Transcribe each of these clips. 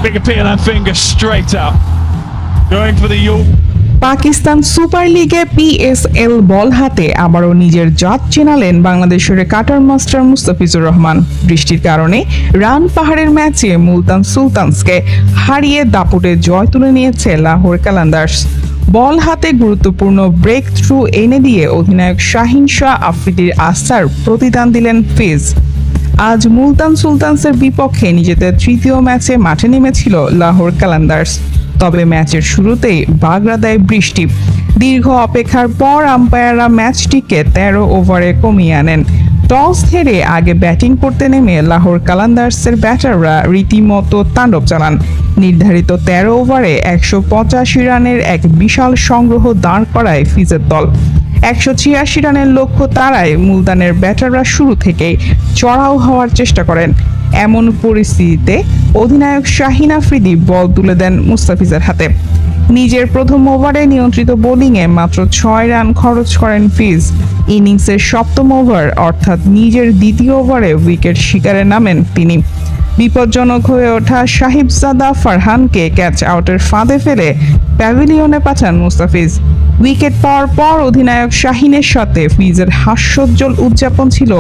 Big appeal and finger straight up. Going for the York. Pakistan super লিগে PSL বল হাতে আবারও নিজের জাত চেনালেন বাংলাদেশের কাটার মাস্টার মুস্তাফিজুর রহমান। বৃষ্টির কারণে রান পাহাড়ের ম্যাচে মুলতান সুলতানসকে হারিয়ে দাপুটে জয় তুলে নিয়েছে লাহোর কালান্দার্স। বল হাতে গুরুত্বপূর্ণ ব্রেক থ্রু এনে দিয়ে অধিনায়ক শাহিন শাহ আফ্রিদির আস্থার প্রতিদান দিলেন ফিজ। আজ মুলতান সুলতানসের বিপক্ষে নিজেদের তৃতীয় ম্যাচে মাঠে নেমেছিল লাহোর কালান্দার্স। তবে ম্যাচের শুরুতেই বাগড়া দেয় বৃষ্টি। দীর্ঘ অপেক্ষার পর আম্পায়াররা ম্যাচটিকে 13 ওভারে কমিয়ে আনেন। টস হেরে আগে ব্যাটিং করতে নেমে লাহোর কালান্দার্সের ব্যাটাররা রীতিমতো তাণ্ডব চালান। নির্ধারিত 13 ওভারে 185 রানের এক বিশাল সংগ্রহ দাঁড় করায় ফিজের দল। 186 রানের লক্ষ্য তাড়ায় মুলতানের ব্যাটাররা শুরু থেকেই চড়াও হওয়ার চেষ্টা করেন। এমন পরিস্থিতিতে অধিনায়ক শাহিন আফ্রিদি বল তুলে দেন মুস্তাফিজের হাতে। নিজের প্রথম ওভারে নিয়ন্ত্রিত বোলিংয়ে মাত্র 6 রান খরচ করেন ফিজ। ইনিংসের সপ্তম ওভার অর্থাৎ নিজের দ্বিতীয় ওভারে উইকেট শিকারে নামেন তিনি। বিপজ্জনক হয়ে ওঠা সাহিবজাদা ফারহানকে ক্যাচ আউটের ফাঁদে ফেলে প্যাভিলিয়নে পাঠান মুস্তাফিজ। উইকেট পাওয়ার পর অধিনায়ক শাহিনের সাথে ফিজের হাস্যোজ্জ্বল উদযাপন ছিল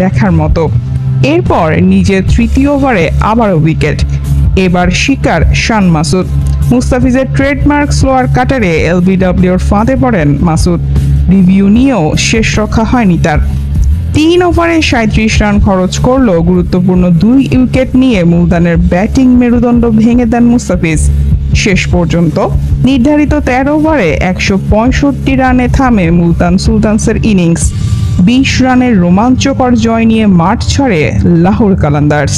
দেখার মতো। এরপর নিজের তৃতীয় ওভারে আবারও উইকেট। এবার শিকার শান মাসুদ। মুস্তাফিজের ট্রেডমার্ক স্লোয়ার কাটারে এলবিডব্লিউর ফাঁদে পড়েন মাসুদ। রিভিউ নিয়েও শেষ রক্ষা হয়নি তার। 3 ওভারে 37 রান খরচ করলেও গুরুত্বপূর্ণ 2 উইকেট নিয়ে মুলতানের ব্যাটিং মেরুদণ্ড ভেঙে দেন মুস্তাফিজ। শেষ পর্যন্ত নির্ধারিত 13 ওভারে 165 রানে থামে মুলতান সুলতানসের ইনিংস। 20 রানের রোমাঞ্চকর জয় নিয়ে মাঠ ছাড়ে লাহোর কালান্দার্স।